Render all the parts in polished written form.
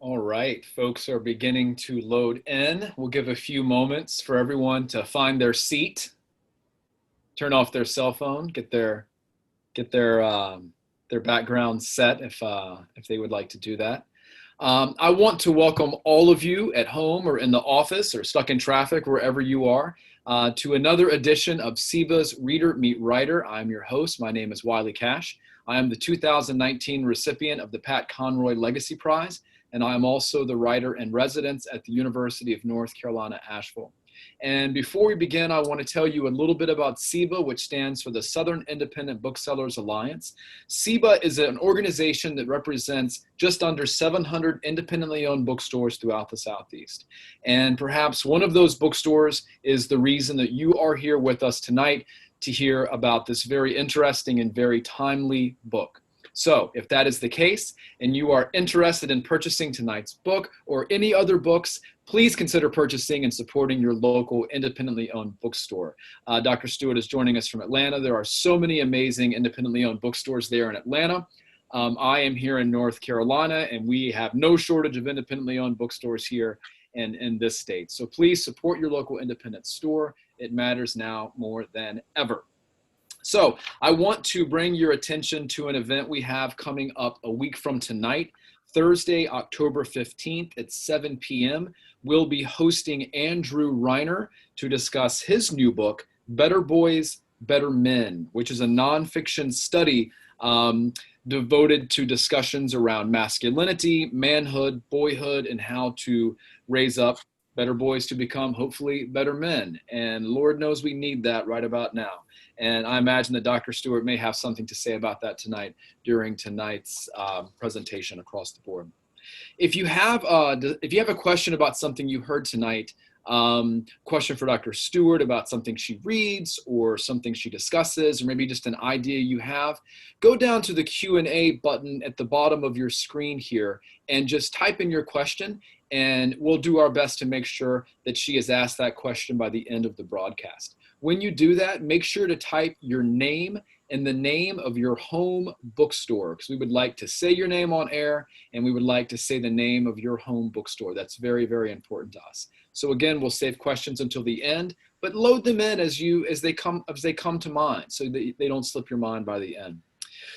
All right, folks are beginning to load in. We'll give a few moments for everyone to find their seat, turn off their cell phone, get their background set if they would like to do that. I want to welcome all of you at home or in the office or stuck in traffic, wherever you are, to another edition of SIBA's Reader Meet Writer. I'm your host. My name is Wiley Cash. I am the 2019 recipient of the Pat Conroy Legacy Prize, and I am also the writer in residence at the University of North Carolina, Asheville. And before we begin, I want to tell you a little bit about SIBA, which stands for the Southern Independent Booksellers Alliance. SIBA is an organization that represents just under 700 independently owned bookstores throughout the Southeast. And perhaps one of those bookstores is the reason that you are here with us tonight to hear about this very interesting and very timely book. So if that is the case and you are interested in purchasing tonight's book or any other books, please consider purchasing and supporting your local independently owned bookstore. Dr. Stewart is joining us from Atlanta. There are so many amazing independently owned bookstores there in Atlanta. I am here in North Carolina, and we have no shortage of independently owned bookstores here in this state. So please support your local independent store. It matters now more than ever. So I want to bring your attention to an event we have coming up a week from tonight, Thursday, October 15th at 7 p.m. We'll be hosting Andrew Reiner to discuss his new book, Better Boys, Better Men, which is a nonfiction study devoted to discussions around masculinity, manhood, boyhood, and how to raise up better boys to become, hopefully, better men. And Lord knows we need that right about now. And I imagine that Dr. Stewart may have something to say about that tonight during tonight's presentation across the board. If you have a question about something you heard tonight, question for Dr. Stewart about something she reads or something she discusses, or maybe just an idea you have, go down to the Q&A button at the bottom of your screen here and just type in your question, and we'll do our best to make sure that she is asked that question by the end of the broadcast. When you do that, make sure to type your name and the name of your home bookstore, because we would like to say your name on air, and we would like to say the name of your home bookstore. That's very, very important to us. So again, we'll save questions until the end, but load them in as they come to mind, so that they don't slip your mind by the end.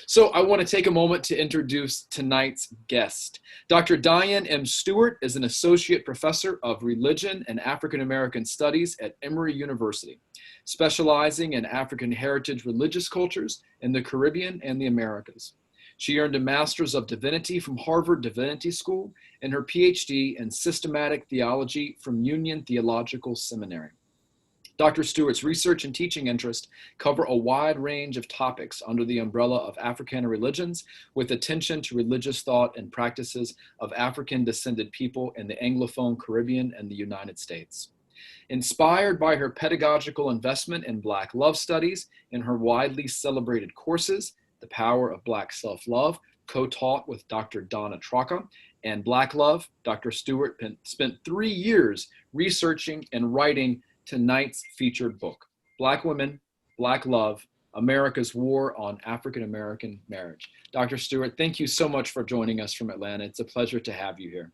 So I want to take a moment to introduce tonight's guest. Dr. Dianne M. Stewart is an associate professor of religion and African American studies at Emory University, specializing in African heritage religious cultures in the Caribbean and the Americas. She earned a Master's of Divinity from Harvard Divinity School and her PhD in systematic theology from Union Theological Seminary. Dr. Stewart's research and teaching interests cover a wide range of topics under the umbrella of Africana religions, with attention to religious thought and practices of African-descended people in the Anglophone Caribbean and the United States. Inspired by her pedagogical investment in Black love studies and her widely celebrated courses, The Power of Black Self-Love, co-taught with Dr. Donna Trocca, and Black Love, Dr. Stewart spent 3 years researching and writing tonight's featured book, Black Women, Black Love, America's War on African-American Marriage. Dr. Stewart, thank you so much for joining us from Atlanta. It's a pleasure to have you here.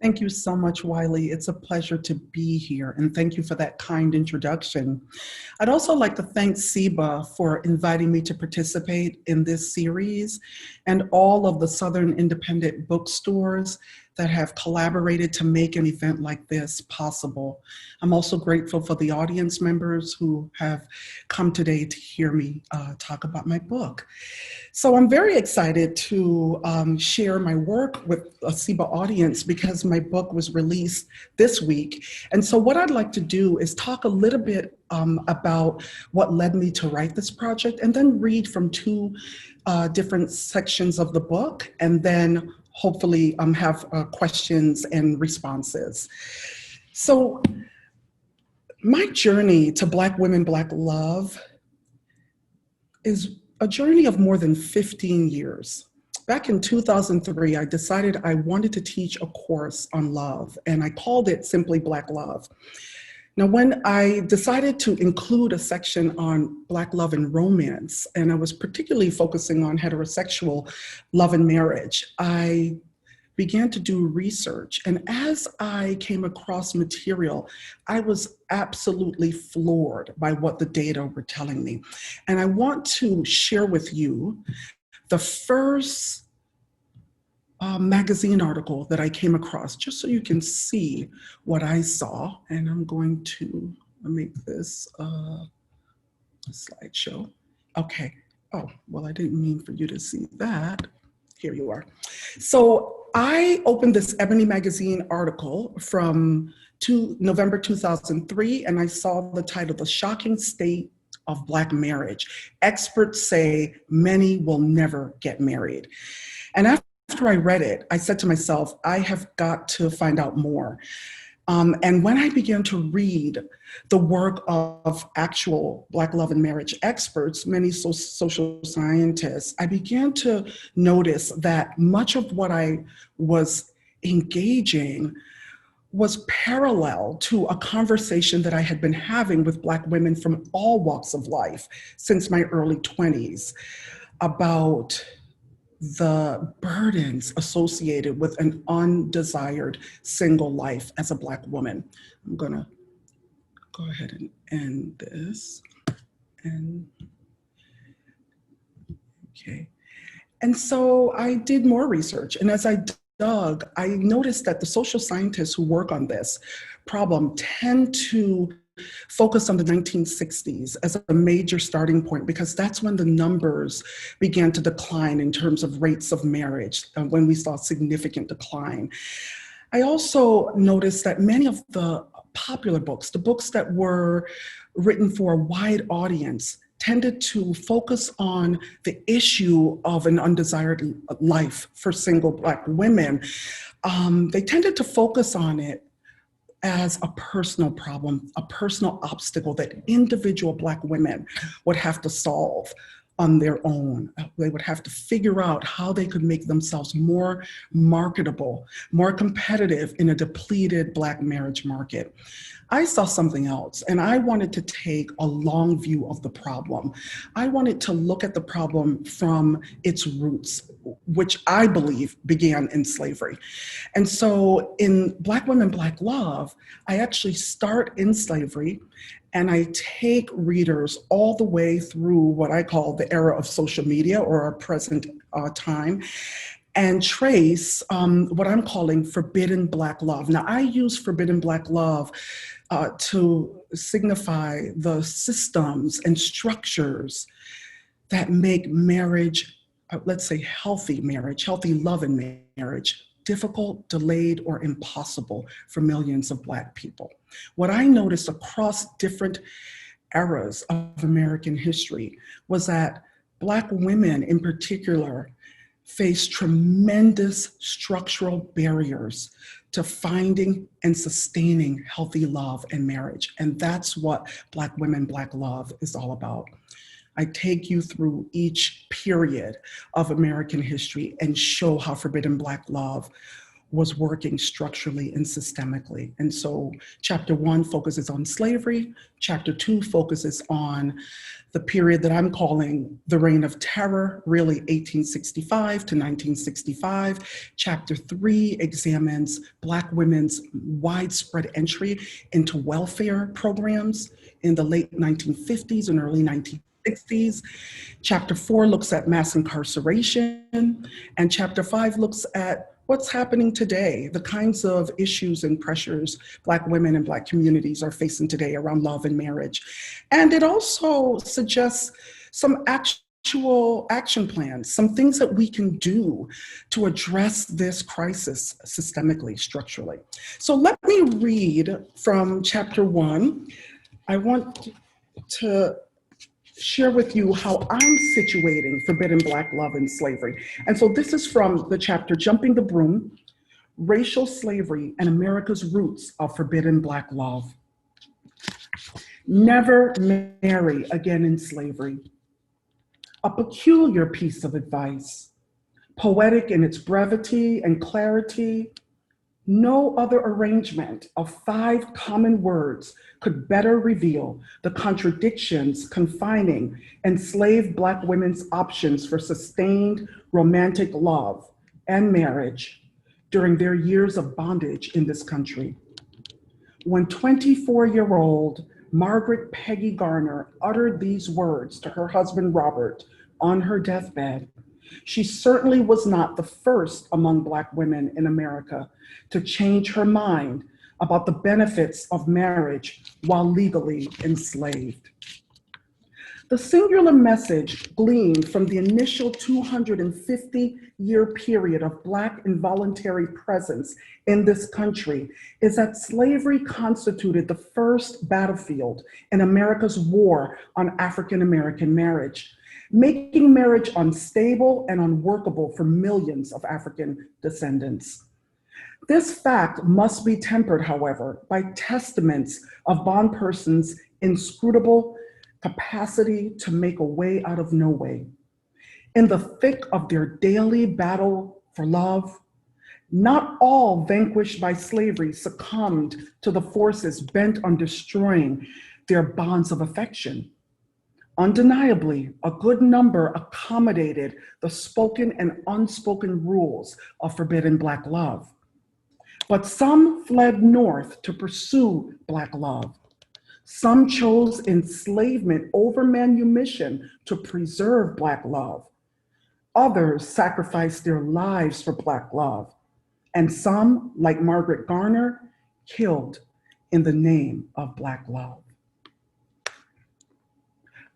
Thank you so much, Wiley. It's a pleasure to be here, and thank you for that kind introduction. I'd also like to thank SIBA for inviting me to participate in this series, and all of the Southern Independent bookstores that have collaborated to make an event like this possible. I'm also grateful for the audience members who have come today to hear me talk about my book. So I'm very excited to share my work with a SIBA audience, because my book was released this week. And so what I'd like to do is talk a little bit about what led me to write this project, and then read from 2 different sections of the book, and then hopefully have questions and responses. So my journey to Black Women, Black Love is a journey of more than 15 years. Back in 2003, I decided I wanted to teach a course on love, and I called it simply Black Love. Now, when I decided to include a section on Black love and romance, and I was particularly focusing on heterosexual love and marriage, I began to do research. And as I came across material, I was absolutely floored by what the data were telling me. And I want to share with you the first magazine article that I came across, just so you can see what I saw. And I'm going to make this a slideshow. Okay. Oh, well, I didn't mean for you to see that. Here you are. So I opened this Ebony magazine article from November 2003, and I saw the title, "The Shocking State of Black Marriage. Experts Say Many Will Never Get Married." And after I read it, I said to myself, I have got to find out more. And when I began to read the work of actual Black love and marriage experts, many social scientists, I began to notice that much of what I was engaging was parallel to a conversation that I had been having with Black women from all walks of life since my early 20s about the burdens associated with an undesired single life as a Black woman. I'm gonna go ahead and end this. And okay. And so I did more research. And as I dug, I noticed that the social scientists who work on this problem tend to focus on the 1960s as a major starting point, because that's when the numbers began to decline in terms of rates of marriage, when we saw significant decline. I also noticed that many of the popular books, the books that were written for a wide audience, tended to focus on the issue of an undesired life for single Black women. They tended to focus on it as a personal problem, a personal obstacle that individual Black women would have to solve on their own. They would have to figure out how they could make themselves more marketable, more competitive in a depleted Black marriage market. I saw something else, and I wanted to take a long view of the problem. I wanted to look at the problem from its roots, which I believe began in slavery. And so in Black Women, Black Love, I actually start in slavery, and I take readers all the way through what I call the era of social media, or our present time, and trace what I'm calling forbidden Black love. Now, I use forbidden Black love to signify the systems and structures that make marriage, let's say healthy marriage, healthy love and marriage, difficult, delayed, or impossible for millions of Black people. What I noticed across different eras of American history was that Black women in particular face tremendous structural barriers to finding and sustaining healthy love and marriage. And that's what Black Women, Black Love is all about. I take you through each period of American history and show how forbidden Black love was working structurally and systemically. And so chapter 1 focuses on slavery. Chapter 2 focuses on the period that I'm calling the Reign of Terror, really 1865 to 1965. Chapter 3 examines Black women's widespread entry into welfare programs in the late 1950s and early 1960s. Chapter 4 looks at mass incarceration, and chapter 5 looks at what's happening today, the kinds of issues and pressures Black women and Black communities are facing today around love and marriage. And it also suggests some actual action plans, some things that we can do to address this crisis systemically, structurally. So let me read from chapter 1. I want to share with you how I'm situating forbidden Black love and slavery. And so this is from the chapter, Jumping the Broom, Racial Slavery and America's Roots of Forbidden Black Love. Never marry again in slavery. A peculiar piece of advice, poetic in its brevity and clarity. No other arrangement of 5 common words could better reveal the contradictions confining enslaved Black women's options for sustained romantic love and marriage during their years of bondage in this country. When 24-year-old Margaret Peggy Garner uttered these words to her husband Robert on her deathbed, she certainly was not the first among Black women in America to change her mind about the benefits of marriage while legally enslaved. The singular message gleaned from the initial 250-year period of Black involuntary presence in this country is that slavery constituted the first battlefield in America's war on African-American marriage, making marriage unstable and unworkable for millions of African descendants. This fact must be tempered, however, by testaments of bondpersons' inscrutable capacity to make a way out of no way. In the thick of their daily battle for love, not all vanquished by slavery succumbed to the forces bent on destroying their bonds of affection. Undeniably, a good number accommodated the spoken and unspoken rules of forbidden Black love. But some fled north to pursue Black love. Some chose enslavement over manumission to preserve Black love. Others sacrificed their lives for Black love. And some, like Margaret Garner, killed in the name of Black love.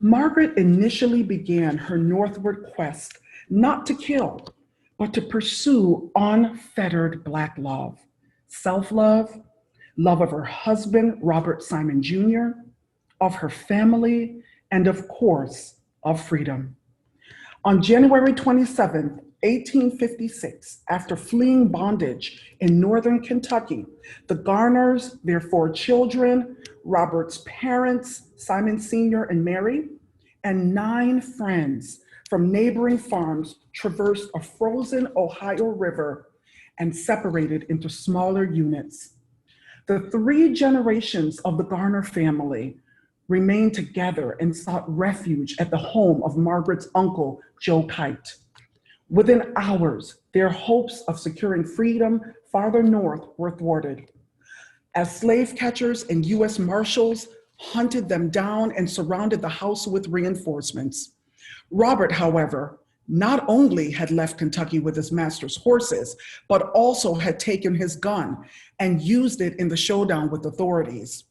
Margaret initially began her northward quest not to kill, but to pursue unfettered Black love, self-love, love of her husband, Robert Simon Jr., of her family, and of course, of freedom. On January 27, 1856, after fleeing bondage in northern Kentucky, the Garners, their 4 children, Robert's parents, Simon Sr. and Mary, and 9 friends from neighboring farms traversed a frozen Ohio River and separated into smaller units. The 3 generations of the Garner family remained together and sought refuge at the home of Margaret's uncle, Joe Kite. Within hours, their hopes of securing freedom farther north were thwarted, as slave catchers and US Marshals hunted them down and surrounded the house with reinforcements. Robert, however, not only had left Kentucky with his master's horses, but also had taken his gun and used it in the showdown with authorities.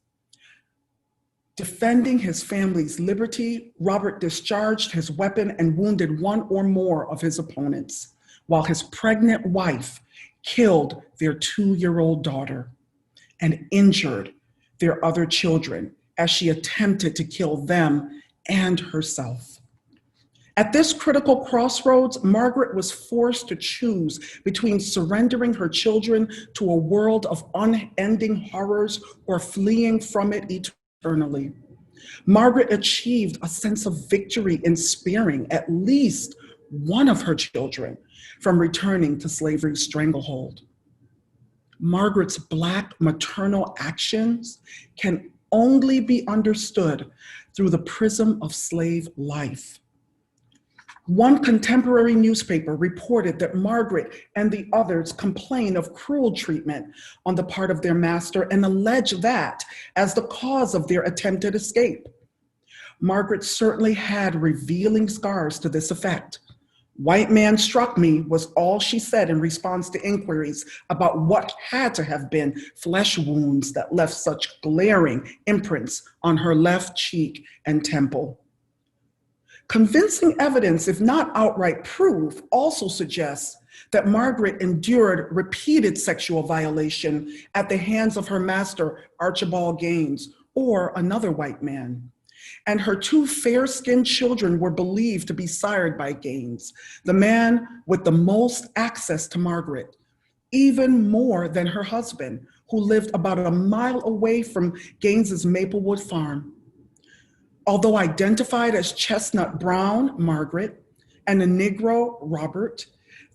Defending his family's liberty, Robert discharged his weapon and wounded 1 or more of his opponents, while his pregnant wife killed their 2-year-old daughter and injured their other children as she attempted to kill them and herself. At this critical crossroads, Margaret was forced to choose between surrendering her children to a world of unending horrors or fleeing from it eternally. Margaret achieved a sense of victory in sparing at least one of her children from returning to slavery's stranglehold. Margaret's Black maternal actions can only be understood through the prism of slave life. One contemporary newspaper reported that Margaret and the others complained of cruel treatment on the part of their master and alleged that as the cause of their attempted escape. Margaret certainly had revealing scars to this effect. "White man struck me" was all she said in response to inquiries about what had to have been flesh wounds that left such glaring imprints on her left cheek and temple. Convincing evidence, if not outright proof, also suggests that Margaret endured repeated sexual violation at the hands of her master, Archibald Gaines, or another white man. And her 2 fair-skinned children were believed to be sired by Gaines, the man with the most access to Margaret, even more than her husband, who lived about a mile away from Gaines's Maplewood farm. Although identified as chestnut brown, Margaret, and a Negro, Robert,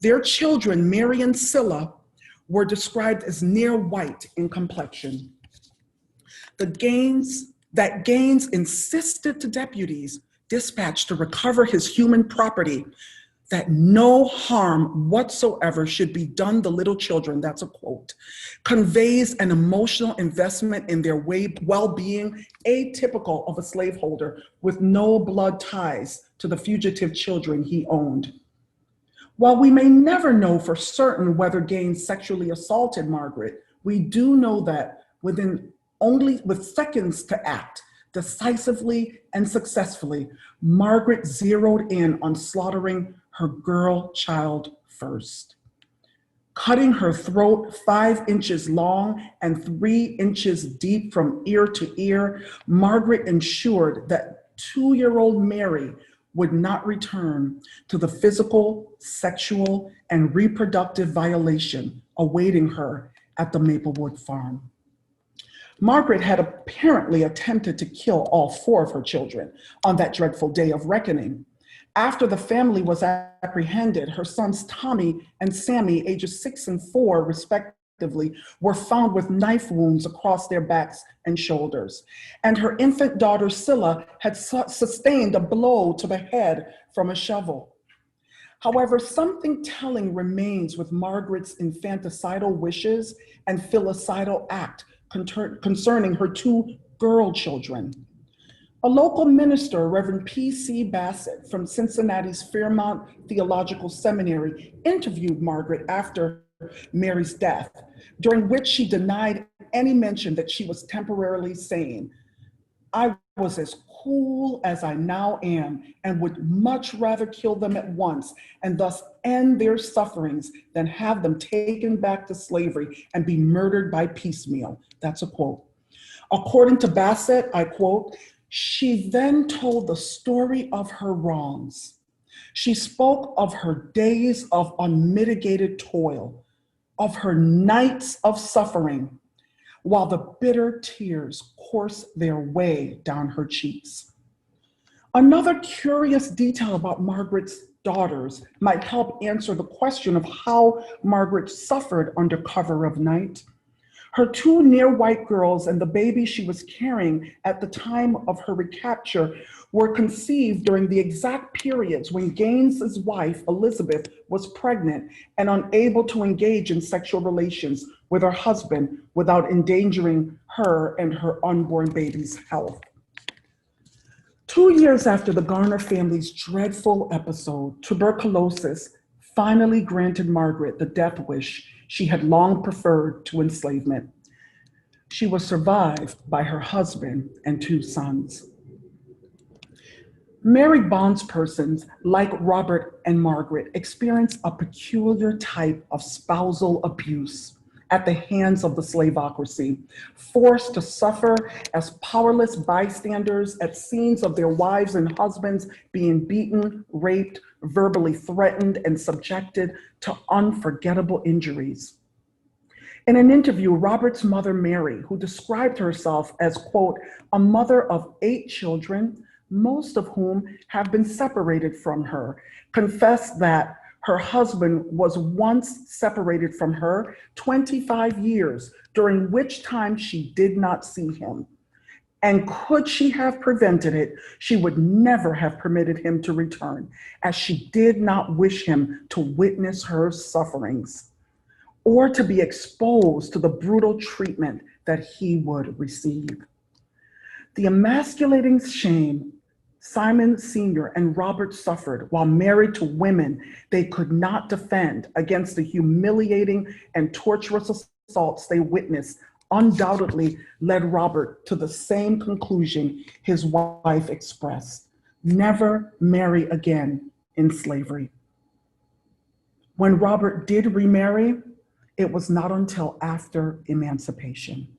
their children, Mary and Scylla, were described as near white in complexion. That Gaines insisted to deputies dispatched to recover his human property that no harm whatsoever should be done the little children, that's a quote, conveys an emotional investment in their well-being atypical of a slaveholder with no blood ties to the fugitive children he owned. While we may never know for certain whether Gaines sexually assaulted Margaret, we do know that with seconds to act decisively and successfully, Margaret zeroed in on slaughtering her girl child first. Cutting her throat 5 inches long and 3 inches deep from ear to ear, Margaret ensured that 2-year-old Mary would not return to the physical, sexual, and reproductive violation awaiting her at the Maplewood farm. Margaret had apparently attempted to kill all 4 of her children on that dreadful day of reckoning. After the family was apprehended, her sons Tommy and Sammy, ages 6 and 4 respectively, were found with knife wounds across their backs and shoulders. And her infant daughter Scylla had sustained a blow to the head from a shovel. However, something telling remains with Margaret's infanticidal wishes and filicidal act concerning her 2 girl children. A local minister, Reverend P.C. Bassett from Cincinnati's Fairmont Theological Seminary, interviewed Margaret after Mary's death, during which she denied any mention that she was temporarily sane. "I was as cool as I now am and would much rather kill them at once and thus end their sufferings than have them taken back to slavery and be murdered by piecemeal." That's a quote. According to Bassett, I quote, "She then told the story of her wrongs. She spoke of her days of unmitigated toil, of her nights of suffering, while the bitter tears coursed their way down her cheeks." Another curious detail about Margaret's daughters might help answer the question of how Margaret suffered under cover of night. Her 2 near-white girls and the baby she was carrying at the time of her recapture were conceived during the exact periods when Gaines's wife, Elizabeth, was pregnant and unable to engage in sexual relations with her husband without endangering her and her unborn baby's health. 2 years after the Garner family's dreadful episode, tuberculosis finally granted Margaret the death wish she had long preferred to enslavement. She was survived by her husband and 2 sons. Married bondspersons like Robert and Margaret experience a peculiar type of spousal abuse at the hands of the slaveocracy, forced to suffer as powerless bystanders at scenes of their wives and husbands being beaten, raped, verbally threatened, and subjected to unforgettable injuries. In an interview, Robert's mother, Mary, who described herself as, quote, "a mother of 8 children, most of whom have been separated from her," confessed that her husband was once separated from her 25 years, during which time she did not see him. And could she have prevented it, she would never have permitted him to return, as she did not wish him to witness her sufferings or to be exposed to the brutal treatment that he would receive. The emasculating shame Simon Sr. and Robert suffered while married to women they could not defend against the humiliating and torturous assaults they witnessed undoubtedly led Robert to the same conclusion his wife expressed: never marry again in slavery. When Robert did remarry, it was not until after emancipation.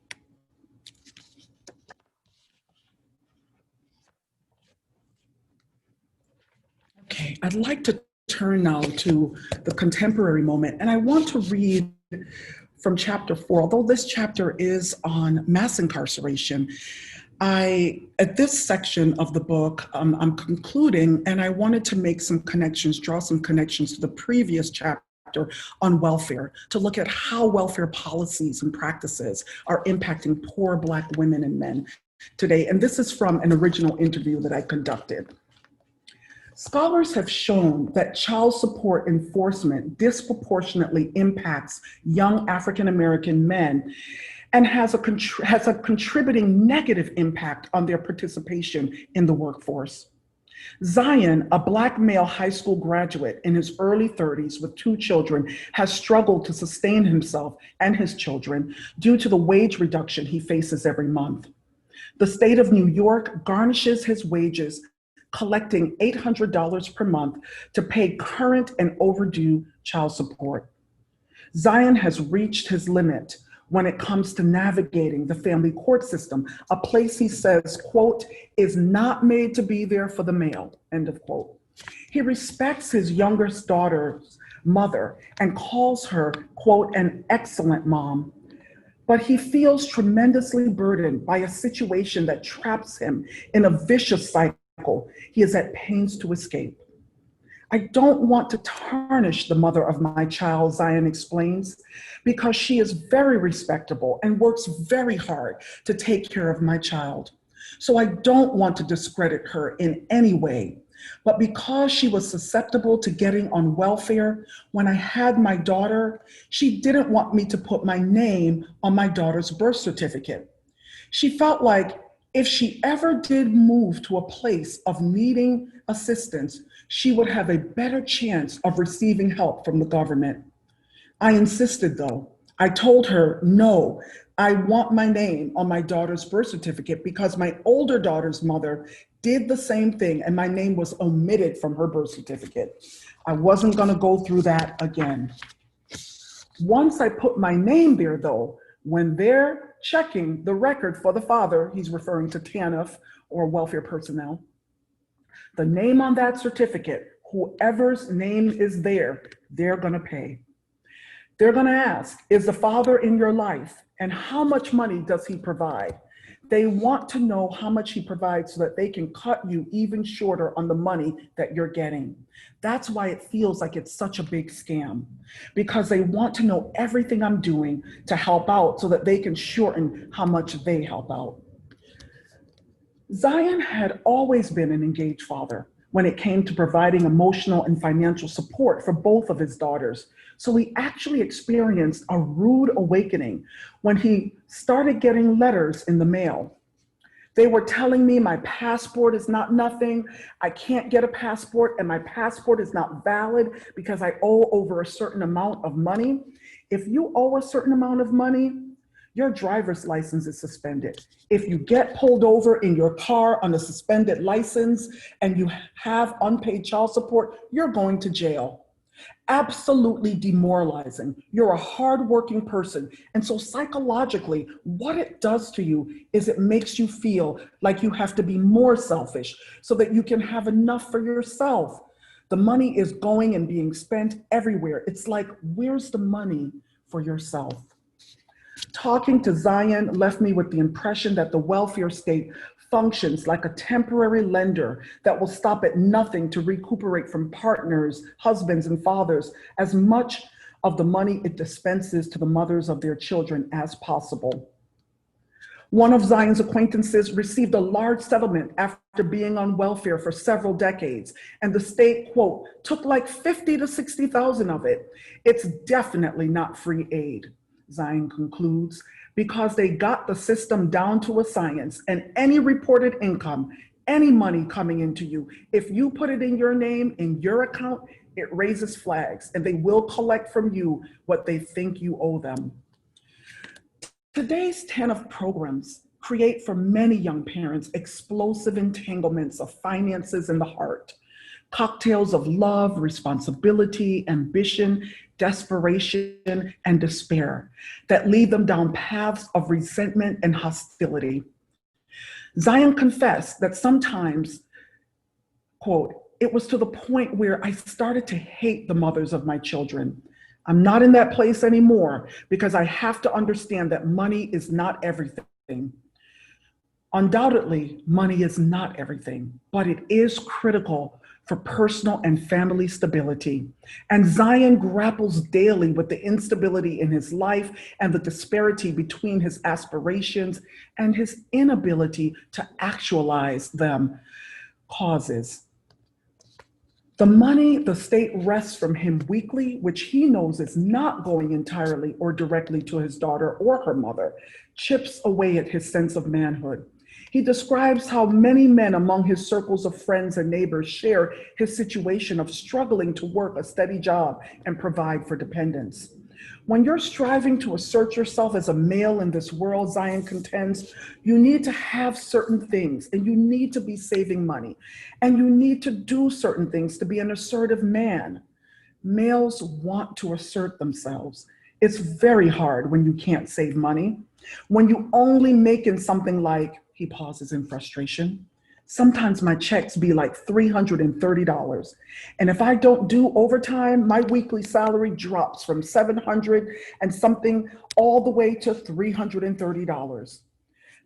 Okay, I'd like to turn now to the contemporary moment, and I want to read from chapter 4. Although this chapter is on mass incarceration, at this section of the book, I'm concluding, and I wanted to make some connections, draw some connections to the previous chapter on welfare, to look at how welfare policies and practices are impacting poor Black women and men today. And this is from an original interview that I conducted. Scholars have shown that child support enforcement disproportionately impacts young African American men and has a contributing negative impact on their participation in the workforce. Zion, a Black male high school graduate in his early 30s with 2 children, has struggled to sustain himself and his children due to the wage reduction he faces every month. The state of New York garnishes his wages, collecting $800 per month to pay current and overdue child support. Zion has reached his limit when it comes to navigating the family court system, a place he says, quote, is not made to be there for the male, end of quote. He respects his youngest daughter's mother and calls her, quote, an excellent mom. But he feels tremendously burdened by a situation that traps him in a vicious cycle he is at pains to escape. I don't want to tarnish the mother of my child, Zion explains, because she is very respectable and works very hard to take care of my child. So I don't want to discredit her in any way. But because she was susceptible to getting on welfare when I had my daughter, she didn't want me to put my name on my daughter's birth certificate. She felt like if she ever did move to a place of needing assistance, she would have a better chance of receiving help from the government. I insisted though. I told her, no, I want my name on my daughter's birth certificate because my older daughter's mother did the same thing and my name was omitted from her birth certificate. I wasn't gonna go through that again. Once I put my name there though, when they're checking the record for the father, he's referring to TANF or welfare personnel, the name on that certificate, whoever's name is there, they're gonna pay. They're gonna ask, is the father in your life? And how much money does he provide? They want to know how much he provides so that they can cut you even shorter on the money that you're getting. That's why it feels like it's such a big scam, because they want to know everything I'm doing to help out so that they can shorten how much they help out. Zion had always been an engaged father when it came to providing emotional and financial support for both of his daughters. So he actually experienced a rude awakening when he started getting letters in the mail. They were telling me my passport is not nothing, I can't get a passport, and my passport is not valid because I owe over a certain amount of money. If you owe a certain amount of money, your driver's license is suspended. If you get pulled over in your car on a suspended license and you have unpaid child support, you're going to jail. Absolutely demoralizing. You're a hardworking person. And so psychologically, what it does to you is it makes you feel like you have to be more selfish so that you can have enough for yourself. The money is going and being spent everywhere. It's like, where's the money for yourself? Talking to Zion left me with the impression that the welfare state functions like a temporary lender that will stop at nothing to recuperate from partners, husbands, and fathers as much of the money it dispenses to the mothers of their children as possible. One of Zion's acquaintances received a large settlement after being on welfare for several decades, and the state, quote, took like 50 to 60,000 of it. It's definitely not free aid, Zion concludes, because they got the system down to a science, and any reported income, any money coming into you, if you put it in your name, in your account, it raises flags, and they will collect from you what they think you owe them. Today's TANF programs create for many young parents explosive entanglements of finances and the heart, cocktails of love, responsibility, ambition, desperation, and despair that lead them down paths of resentment and hostility. Zion confessed that sometimes, quote, it was to the point where I started to hate the mothers of my children. I'm not in that place anymore because I have to understand that money is not everything. Undoubtedly, money is not everything, but it is critical for personal and family stability. And Zion grapples daily with the instability in his life and the disparity between his aspirations and his inability to actualize them causes. The money the state wrests from him weekly, which he knows is not going entirely or directly to his daughter or her mother, chips away at his sense of manhood. He describes how many men among his circles of friends and neighbors share his situation of struggling to work a steady job and provide for dependents. When you're striving to assert yourself as a male in this world, Zion contends, you need to have certain things and you need to be saving money and you need to do certain things to be an assertive man. Males want to assert themselves. It's very hard when you can't save money. When you only making something like, he pauses in frustration, sometimes my checks be like $330. And if I don't do overtime, my weekly salary drops from 700 and something all the way to $330.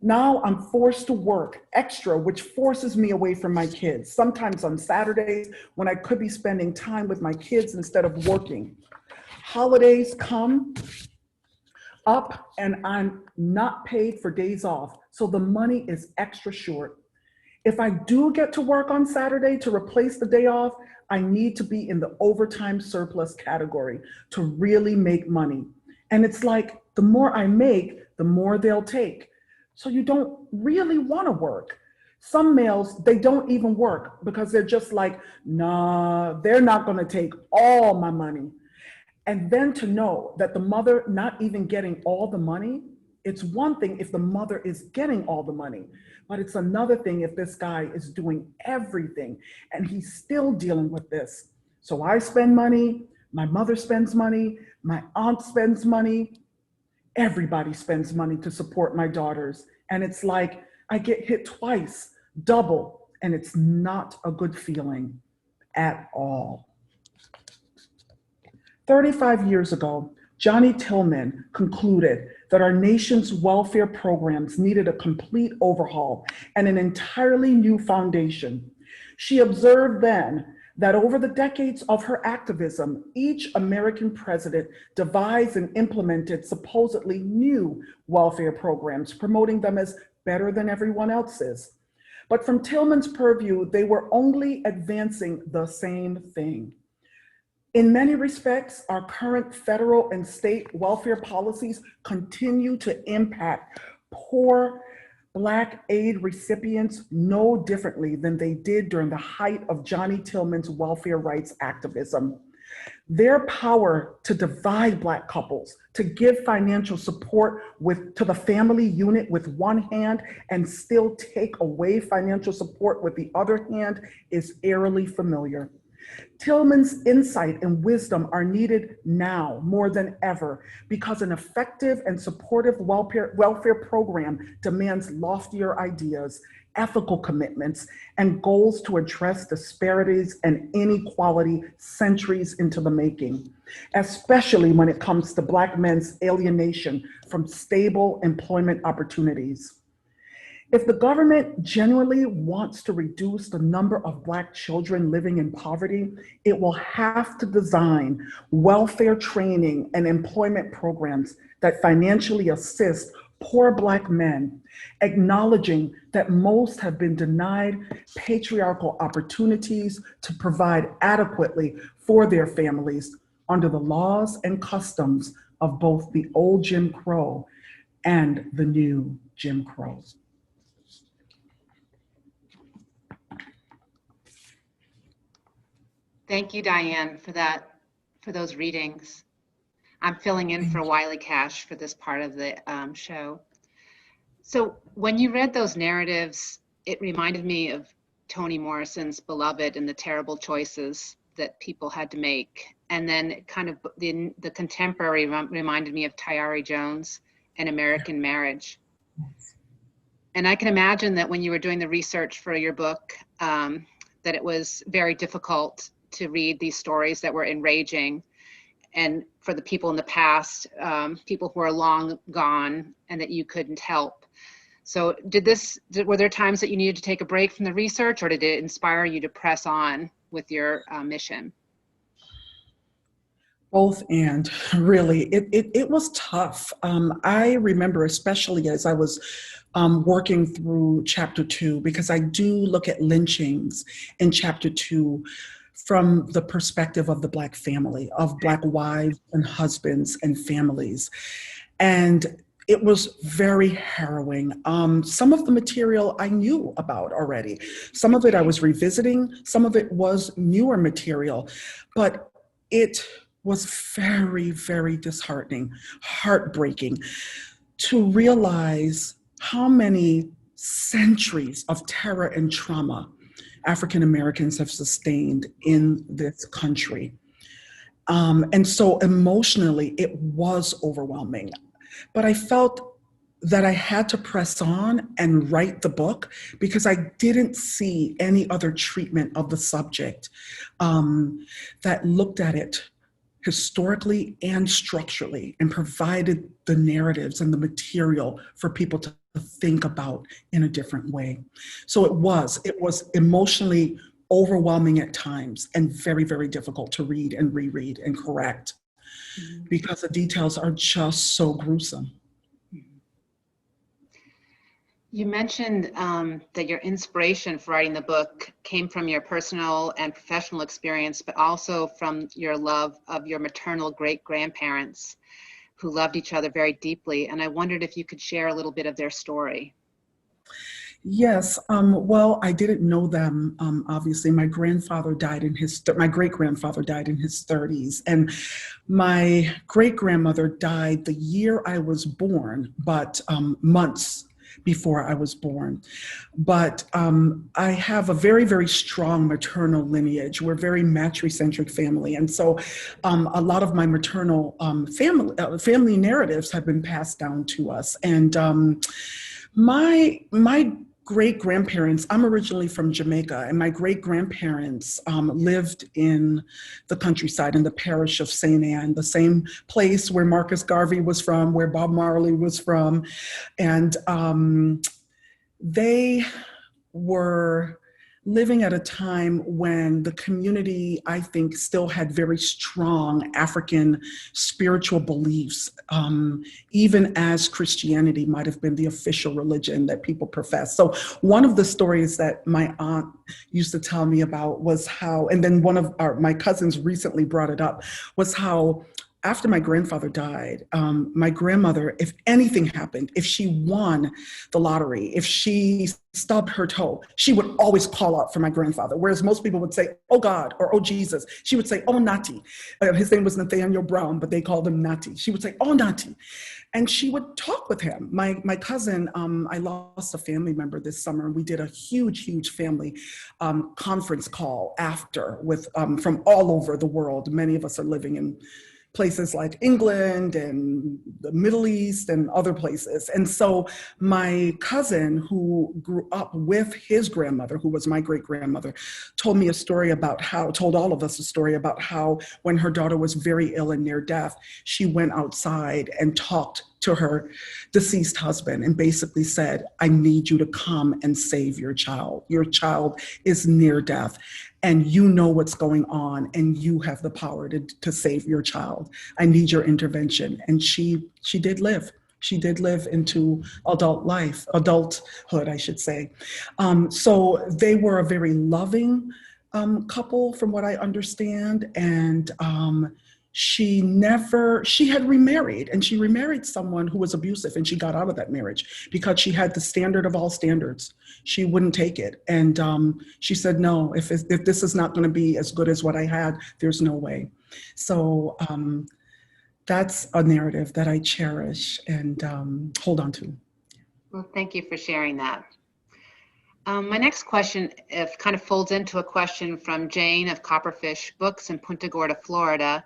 Now I'm forced to work extra, which forces me away from my kids, sometimes on Saturdays when I could be spending time with my kids instead of working. Holidays come up and I'm not paid for days off, so the money is extra short. If I do get to work on Saturday to replace the day off, I need to be in the overtime surplus category to really make money. And it's like, the more I make, the more they'll take. So you don't really want to work. Some males, they don't even work because they're just like, nah, they're not going to take all my money. And then to know that the mother not even getting all the money, it's one thing if the mother is getting all the money, but it's another thing if this guy is doing everything and he's still dealing with this. So I spend money, my mother spends money, my aunt spends money, everybody spends money to support my daughters. And it's like I get hit twice, double, and it's not a good feeling at all. 35 years ago, Johnny Tillman concluded that our nation's welfare programs needed a complete overhaul and an entirely new foundation. She observed then that over the decades of her activism, each American president devised and implemented supposedly new welfare programs, promoting them as better than everyone else's. But from Tillman's purview, they were only advancing the same thing. In many respects, our current federal and state welfare policies continue to impact poor Black aid recipients no differently than they did during the height of Johnny Tillman's welfare rights activism. Their power to divide Black couples, to give financial support to the family unit with one hand and still take away financial support with the other hand is eerily familiar. Tillman's insight and wisdom are needed now more than ever because an effective and supportive welfare program demands loftier ideas, ethical commitments, and goals to address disparities and inequality centuries into the making, especially when it comes to Black men's alienation from stable employment opportunities. If the government genuinely wants to reduce the number of Black children living in poverty, it will have to design welfare training and employment programs that financially assist poor Black men, acknowledging that most have been denied patriarchal opportunities to provide adequately for their families under the laws and customs of both the old Jim Crow and the new Jim Crow. Thank you, Diane, for those readings. I'm filling in for Wiley Cash for this part of the show. So when you read those narratives, it reminded me of Toni Morrison's Beloved and the terrible choices that people had to make. And then kind of the contemporary reminded me of Tayari Jones and American Marriage. And I can imagine that when you were doing the research for your book, that it was very difficult to read these stories that were enraging, and for the people in the past, people who are long gone and that you couldn't help. So were there times that you needed to take a break from the research, or did it inspire you to press on with your mission? Both, and really, it was tough. I remember, especially as I was working through chapter 2, because I do look at lynchings in chapter 2. from the perspective of the Black family, of Black wives and husbands and families. And it was very harrowing. Some of the material I knew about already. Some of it I was revisiting, some of it was newer material, but it was very, very disheartening, heartbreaking to realize how many centuries of terror and trauma African Americans have sustained in this country. And so emotionally, it was overwhelming. But I felt that I had to press on and write the book because I didn't see any other treatment of the subject that looked at it historically and structurally and provided the narratives and the material for people to think about in a different way. So it was emotionally overwhelming at times and very, very difficult to read and reread and correct because the details are just so gruesome. You mentioned that your inspiration for writing the book came from your personal and professional experience, but also from your love of your maternal great-grandparents who loved each other very deeply. And I wondered if you could share a little bit of their story. Yes, well, I didn't know them. Obviously, my great-grandfather died in his 30s, and my great-grandmother died the year I was born, but months before I was born. But I have a very, very strong maternal lineage. We're a very matricentric family. And so a lot of my maternal family narratives have been passed down to us. And my great-grandparents, I'm originally from Jamaica, and my great-grandparents lived in the countryside in the parish of St. Anne, the same place where Marcus Garvey was from, where Bob Marley was from. And they were living at a time when the community, I think, still had very strong African spiritual beliefs, even as Christianity might have been the official religion that people profess. So one of the stories that my aunt used to tell me about was how, and then one of my cousins recently brought it up, was how after my grandfather died, my grandmother, if anything happened, if she won the lottery, if she stubbed her toe, she would always call out for my grandfather. Whereas most people would say, "Oh God," or "Oh Jesus." She would say, "Oh Nati." His name was Nathaniel Brown, but they called him Nati. She would say, "Oh Nati." And she would talk with him. My cousin, I lost a family member this summer, and we did a huge family conference call after with from all over the world. Many of us are living in places like England and the Middle East and other places. And so my cousin, who grew up with his grandmother, who was my great-grandmother, told all of us a story about how when her daughter was very ill and near death, she went outside and talked to her deceased husband and basically said, "I need you to come and save your child. Your child is near death, and you know what's going on, and you have the power to save your child. I need your intervention." And she did live. She did live into adulthood, I should say. So they were a very loving couple, from what I understand, and she had remarried, and she remarried someone who was abusive, and she got out of that marriage because she had the standard of all standards. She wouldn't take it. And she said, "No, if this is not going to be as good as what I had, there's no way." So that's a narrative that I cherish and hold on to. Well, thank you for sharing that. My next question kind of folds into a question from Jane of Copperfish Books in Punta Gorda, Florida,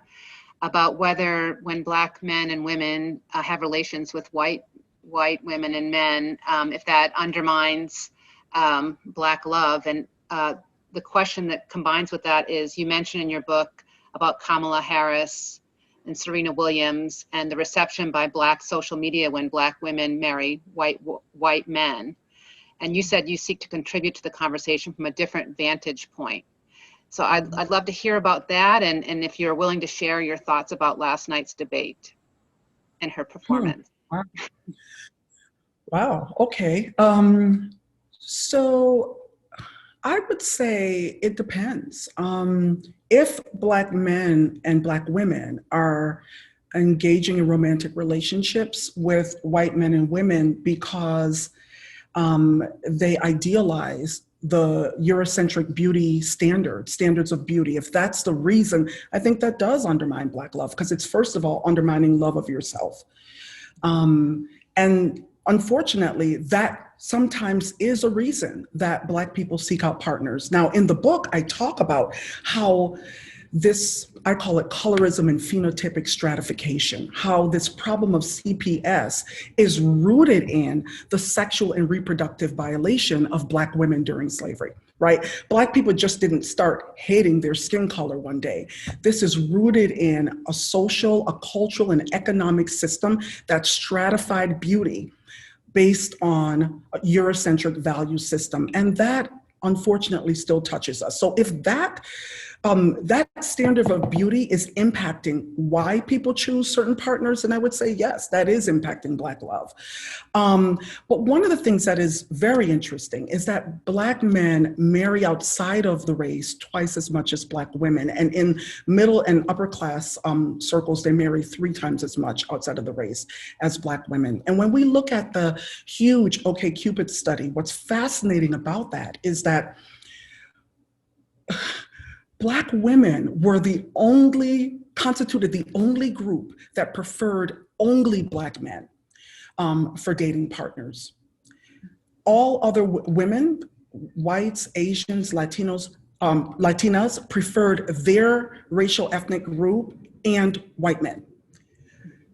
about whether when Black men and women have relations with white women and men, if that undermines Black love. And the question that combines with that is, you mentioned in your book about Kamala Harris and Serena Williams and the reception by Black social media when Black women marry white men. And you said you seek to contribute to the conversation from a different vantage point. So I'd love to hear about that, and if you're willing to share your thoughts about last night's debate and her performance. Wow. Okay. So I would say it depends. If Black men and Black women are engaging in romantic relationships with white men and women because they idealize the Eurocentric beauty standards of beauty. If that's the reason, I think that does undermine Black love, because it's first of all undermining love of yourself. And unfortunately, that sometimes is a reason that Black people seek out partners. Now, in the book, I talk about how this, I call it colorism and phenotypic stratification, how this problem of CPS is rooted in the sexual and reproductive violation of Black women during slavery, right? Black people just didn't start hating their skin color one day. This is rooted in a social, a cultural, and economic system that stratified beauty based on a Eurocentric value system. And that unfortunately still touches us. So if that standard of beauty is impacting why people choose certain partners, and I would say, yes, that is impacting Black love. But one of the things that is very interesting is that Black men marry outside of the race twice as much as Black women. And in middle and upper class circles, they marry 3 times as much outside of the race as Black women. And when we look at the huge OkCupid study, what's fascinating about that is that Black women were constituted the only group that preferred only Black men for dating partners. All other women, whites, Asians, Latinas, preferred their racial ethnic group and white men.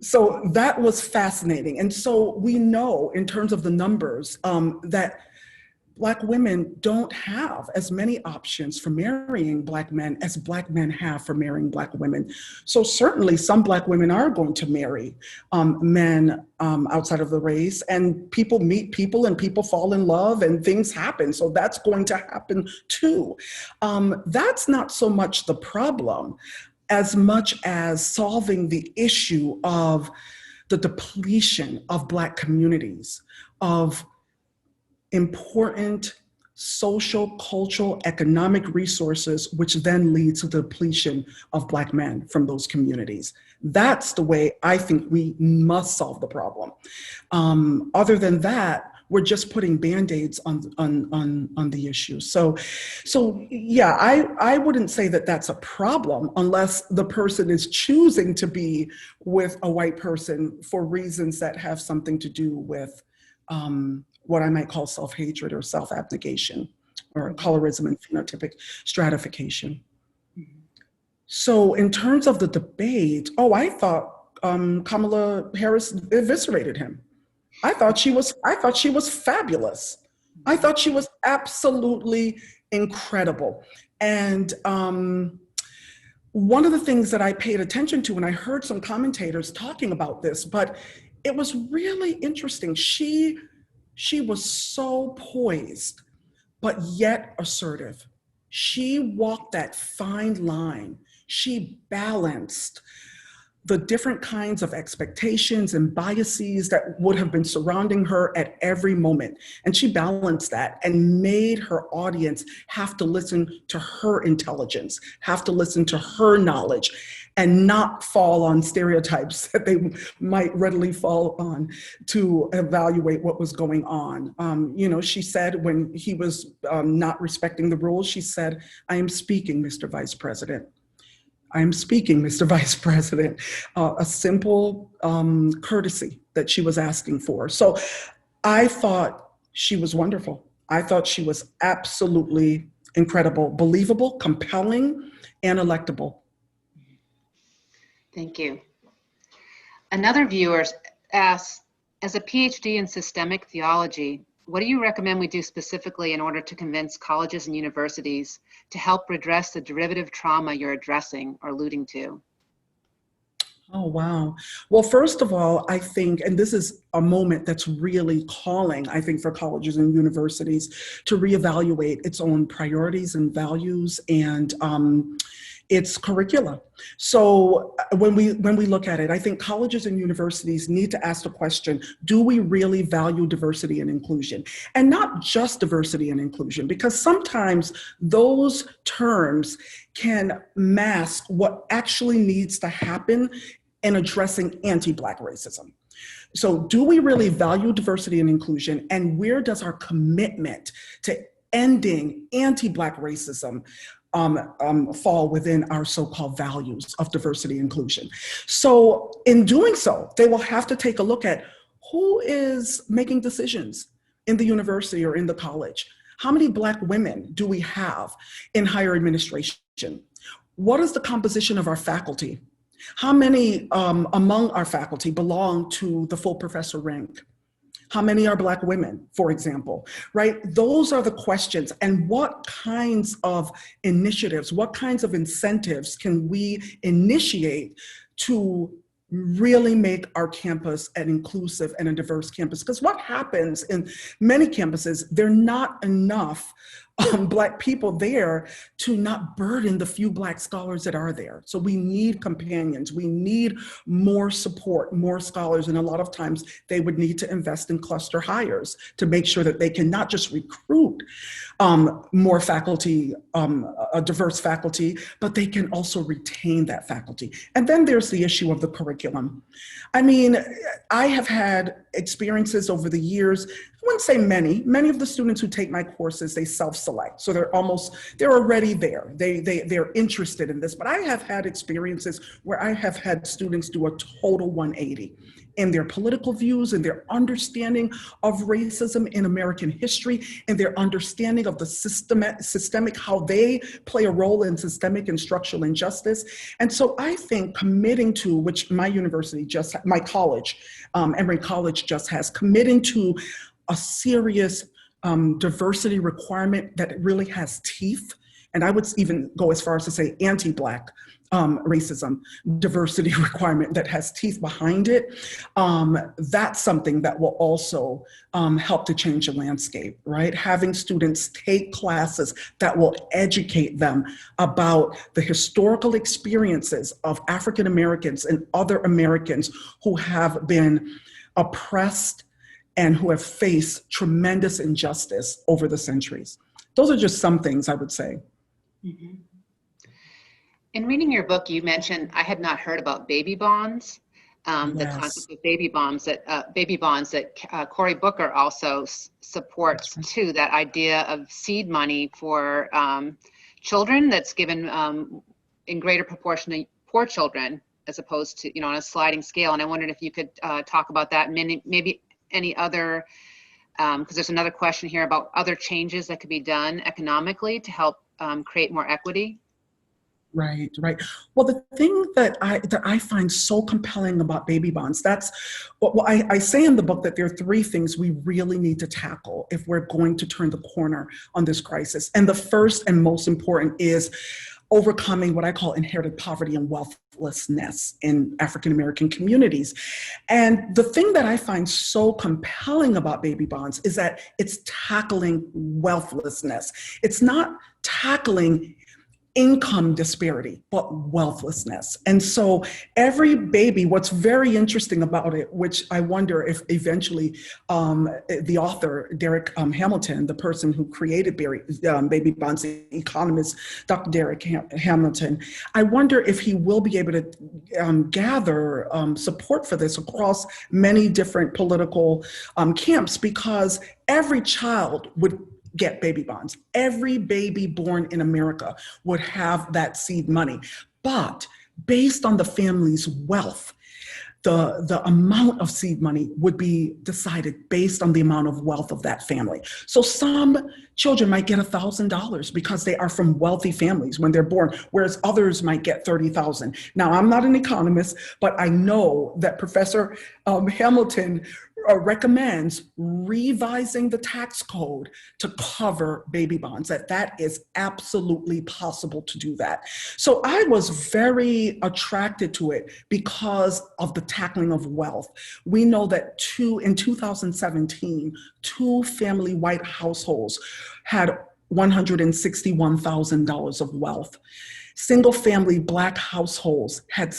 So that was fascinating. And so we know in terms of the numbers that Black women don't have as many options for marrying Black men as Black men have for marrying Black women. So certainly some Black women are going to marry men outside of the race, and people meet people and people fall in love and things happen. So that's going to happen too. That's not so much the problem as much as solving the issue of the depletion of Black communities, of important social, cultural, economic resources, which then lead to the depletion of Black men from those communities. That's the way I think we must solve the problem. Other than that, we're just putting Band-Aids on the issue. So yeah, I wouldn't say that that's a problem unless the person is choosing to be with a white person for reasons that have something to do with what I might call self-hatred or self-abnegation or colorism and phenotypic stratification. So in terms of the debate, I thought Kamala Harris eviscerated him. I thought she was fabulous. I thought she was absolutely incredible. And one of the things that I paid attention to, and I heard some commentators talking about this, but it was really interesting. She was so poised, but yet assertive. She walked that fine line. She balanced the different kinds of expectations and biases that would have been surrounding her at every moment. And she balanced that and made her audience have to listen to her intelligence, have to listen to her knowledge, and not fall on stereotypes that they might readily fall on to evaluate what was going on. She said when he was not respecting the rules, she said, "I am speaking, Mr. Vice President. I am speaking, Mr. Vice President," a simple courtesy that she was asking for. So I thought she was wonderful. I thought she was absolutely incredible, believable, compelling, and electable. Thank you. Another viewer asks, as a PhD in systemic theology, what do you recommend we do specifically in order to convince colleges and universities to help redress the derivative trauma you're addressing or alluding to? Oh, wow. Well, first of all, I think, and this is a moment that's really calling, I think, for colleges and universities to reevaluate its own priorities and values and its curricula. So when we look at it, I think colleges and universities need to ask the question, do we really value diversity and inclusion? And not just diversity and inclusion, because sometimes those terms can mask what actually needs to happen in addressing anti-Black racism. So do we really value diversity and inclusion? And where does our commitment to ending anti-Black racism fall within our so-called values of diversity and inclusion? So in doing so, they will have to take a look at who is making decisions in the university or in the college. How many Black women do we have in higher administration? What is the composition of our faculty? How many among our faculty belong to the full professor rank? How many are Black women, for example, right? Those are the questions. And what kinds of initiatives, what kinds of incentives can we initiate to really make our campus an inclusive and a diverse campus? Because what happens in many campuses, there are not enough Black people there to not burden the few Black scholars that are there. So we need companions, we need more support, more scholars, and a lot of times they would need to invest in cluster hires to make sure that they can not just recruit more faculty, a diverse faculty, but they can also retain that faculty. And then there's the issue of the curriculum. I mean, I have had experiences over the years, I wouldn't say many of the students who take my courses, they self-select. So they're already there. They're interested in this, but I have had experiences where I have had students do a total 180 in their political views and their understanding of racism in American history and their understanding of the systemic, how they play a role in systemic and structural injustice. And so I think committing to, which my university my college, Emory College just has, committing to a serious diversity requirement that really has teeth, and I would even go as far as to say anti-Black racism diversity requirement that has teeth behind it, that's something that will also help to change the landscape, right? Having students take classes that will educate them about the historical experiences of African Americans and other Americans who have been oppressed and who have faced tremendous injustice over the centuries. Those are just some things I would say. Mm-hmm. In reading your book, you mentioned, I had not heard about baby bonds, the concept of baby bonds that Cory Booker also supports too, that idea of seed money for children that's given in greater proportion to poor children, as opposed to, on a sliding scale. And I wondered if you could talk about that, and maybe any other, because there's another question here about other changes that could be done economically to help create more equity. Right. Well, the thing that I find so compelling about baby bonds, that's what I say in the book, that there are three things we really need to tackle if we're going to turn the corner on this crisis. And the first and most important is overcoming what I call inherited poverty and wealthlessness in African American communities. And the thing that I find so compelling about baby bonds is that it's tackling wealthlessness. It's not tackling income disparity, but wealthlessness. And so every baby, what's very interesting about it, which I wonder if eventually the author, Derek Hamilton, the person who created baby bonds, the economist, Dr. Derek Hamilton, I wonder if he will be able to gather support for this across many different political camps, because every child would get baby bonds. Every baby born in America would have that seed money. But based on the family's wealth, the amount of seed money would be decided based on the amount of wealth of that family. So some children might get $1,000 because they are from wealthy families when they're born, whereas others might get $30,000. Now, I'm not an economist, but I know that Professor Hamilton recommends revising the tax code to cover baby bonds, that is absolutely possible to do that. So I was very attracted to it because of the tackling of wealth. We know that in 2017, two family white households had $161,000 of wealth. Single family Black households had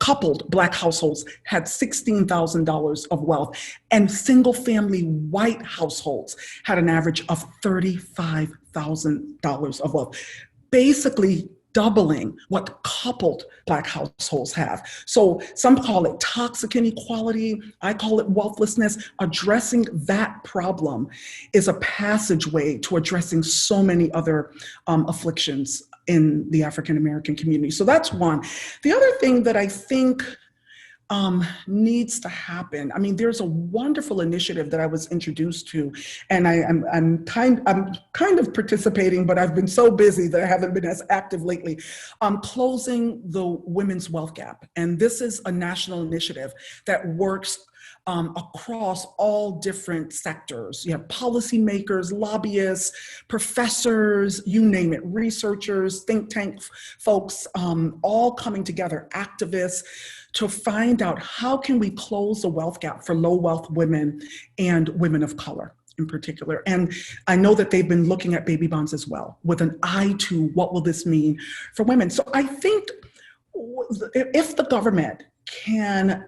coupled Black households had $16,000 of wealth, and single family white households had an average of $35,000 of wealth, basically doubling what coupled Black households have. So some call it toxic inequality. I call it wealthlessness. Addressing that problem is a passageway to addressing so many other afflictions in the African American community. So that's one. The other thing that I think needs to happen. I mean, there's a wonderful initiative that I was introduced to, and I'm kind of participating, but I've been so busy that I haven't been as active lately. Closing the women's wealth gap, and this is a national initiative that works across all different sectors. You have policymakers, lobbyists, professors, you name it, researchers, think tank folks, all coming together, activists, to find out how can we close the wealth gap for low wealth women and women of color in particular. And I know that they've been looking at baby bonds as well, with an eye to what will this mean for women. So I think if the government can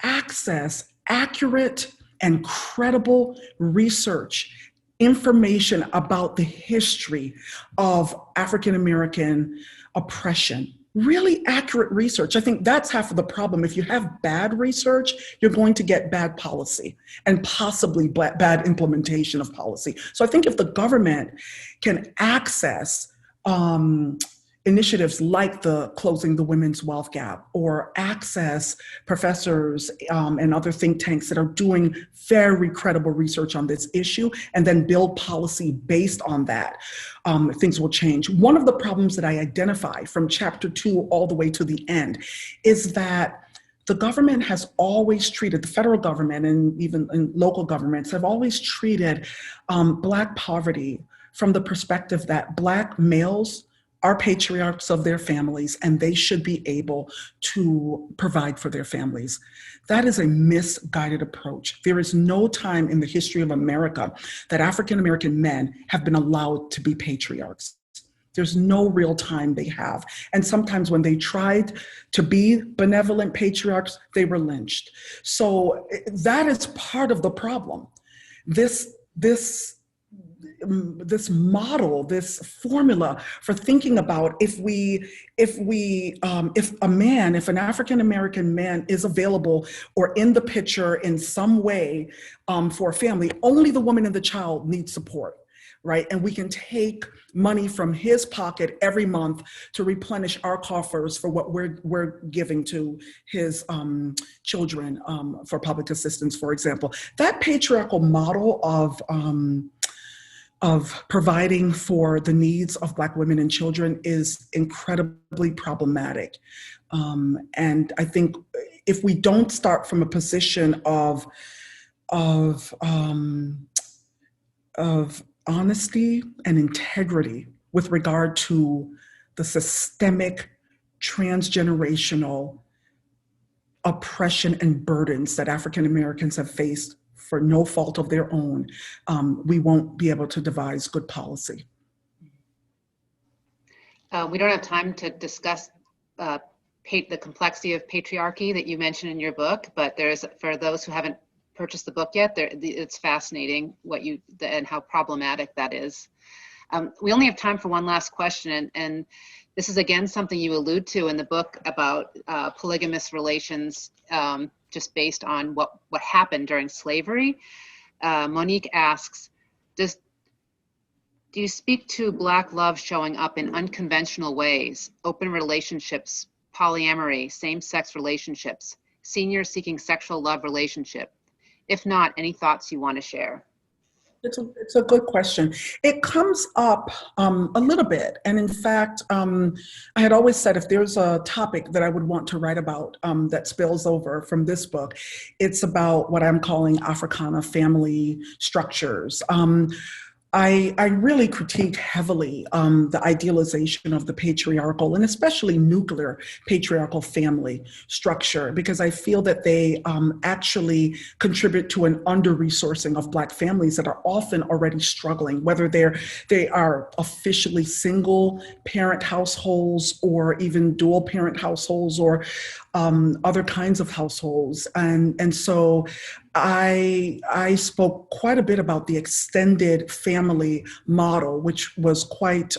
access accurate and credible research, information about the history of African American oppression, really accurate research. I think that's half of the problem. If you have bad research, you're going to get bad policy and possibly bad implementation of policy. So I think if the government can access initiatives like the Closing the Women's Wealth Gap, or access professors and other think tanks that are doing very credible research on this issue, and then build policy based on that, things will change. One of the problems that I identify from chapter 2 all the way to the end is that the government has always treated, the federal government and even local governments have always treated Black poverty from the perspective that Black males are patriarchs of their families, and they should be able to provide for their families. That is a misguided approach. There is no time in the history of America that African American men have been allowed to be patriarchs. There's no real time they have. And sometimes when they tried to be benevolent patriarchs, they were lynched. So that is part of the problem. This model, this formula for thinking about if an African American man is available or in the picture in some way for a family, only the woman and the child need support, right? And we can take money from his pocket every month to replenish our coffers for what we're giving to his children for public assistance, for example. That patriarchal model of providing for the needs of Black women and children is incredibly problematic. And I think if we don't start from a position of honesty and integrity with regard to the systemic transgenerational oppression and burdens that African Americans have faced for no fault of their own, we won't be able to devise good policy. We don't have time to discuss the complexity of patriarchy that you mentioned in your book, but for those who haven't purchased the book yet, it's fascinating and how problematic that is. We only have time for one last question, and this is again something you allude to in the book about polygamous relations, just based on what happened during slavery. Monique asks, do you speak to Black love showing up in unconventional ways, open relationships, polyamory, same-sex relationships, senior seeking sexual love relationship? If not, any thoughts you want to share? It's a good question. It comes up a little bit. And in fact, I had always said if there's a topic that I would want to write about that spills over from this book, it's about what I'm calling Africana family structures. I really critique heavily the idealization of the patriarchal and especially nuclear patriarchal family structure, because I feel that they actually contribute to an under-resourcing of Black families that are often already struggling, whether they are officially single parent households or even dual parent households or other kinds of households. And so I spoke quite a bit about the extended family model, which was quite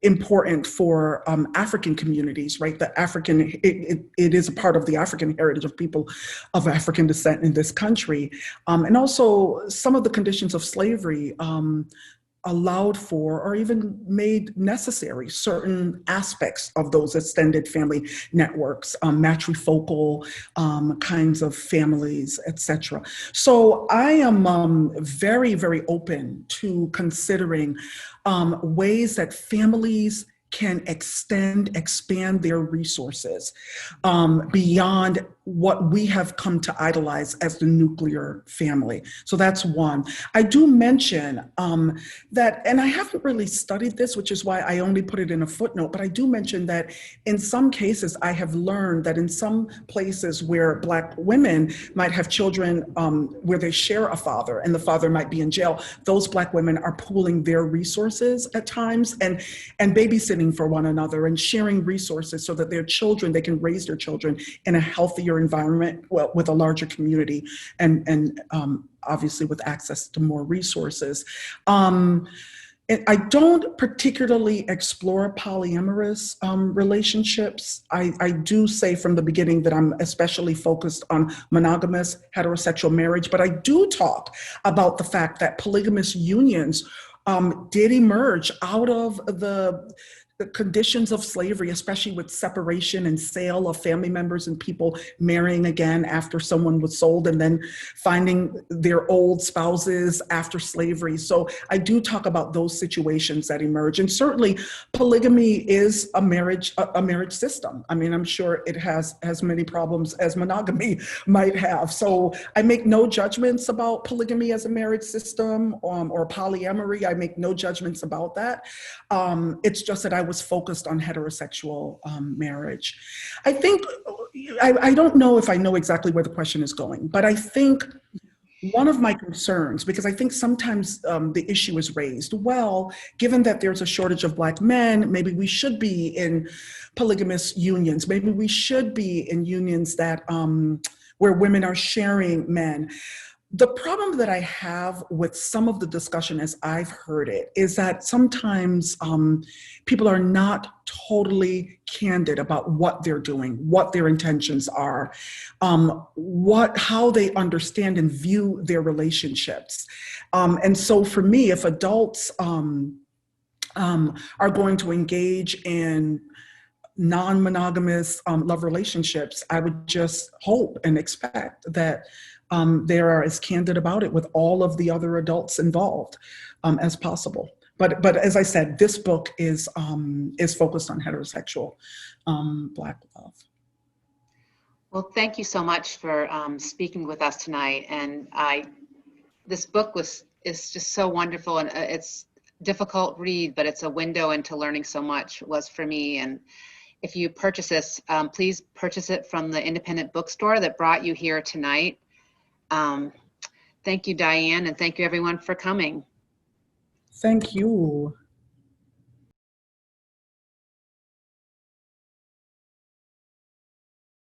important for African communities, right? The African, it is a part of the African heritage of people of African descent in this country. And also some of the conditions of slavery allowed for or even made necessary certain aspects of those extended family networks, matrifocal kinds of families, etc. So I am very, very open to considering ways that families can expand their resources beyond what we have come to idolize as the nuclear family. So that's one. I do mention that, and I haven't really studied this, which is why I only put it in a footnote, but I do mention that in some cases, I have learned that in some places where Black women might have children where they share a father and the father might be in jail, those Black women are pooling their resources at times and babysitting for one another and sharing resources so that their children, they can raise their children in a healthier environment, well, with a larger community and obviously with access to more resources. And I don't particularly explore polyamorous relationships. I do say from the beginning that I'm especially focused on monogamous heterosexual marriage, but I do talk about the fact that polygamous unions did emerge out of the conditions of slavery, especially with separation and sale of family members and people marrying again after someone was sold and then finding their old spouses after slavery. So I do talk about those situations that emerge. And certainly polygamy is a marriage system. I mean, I'm sure it has as many problems as monogamy might have. So I make no judgments about polygamy as a marriage system or polyamory. I make no judgments about that. It's just that I was focused on heterosexual marriage. I think, I don't know if I know exactly where the question is going, but I think one of my concerns, because I think sometimes the issue is raised, well, given that there's a shortage of Black men, maybe we should be in polygamous unions. Maybe we should be in unions that where women are sharing men. The problem that I have with some of the discussion as I've heard it is that sometimes people are not totally candid about what they're doing, what their intentions are, how they understand and view their relationships. And so for me, if adults are going to engage in non-monogamous love relationships, I would just hope and expect that they are as candid about it with all of the other adults involved as possible. But as I said, this book is focused on heterosexual Black love. Well, thank you so much for speaking with us tonight. And this book is just so wonderful, and it's difficult read, but it's a window into learning so much, was for me. And if you purchase this, please purchase it from the independent bookstore that brought you here tonight. Thank you, Diane, and thank you everyone for coming. Thank you.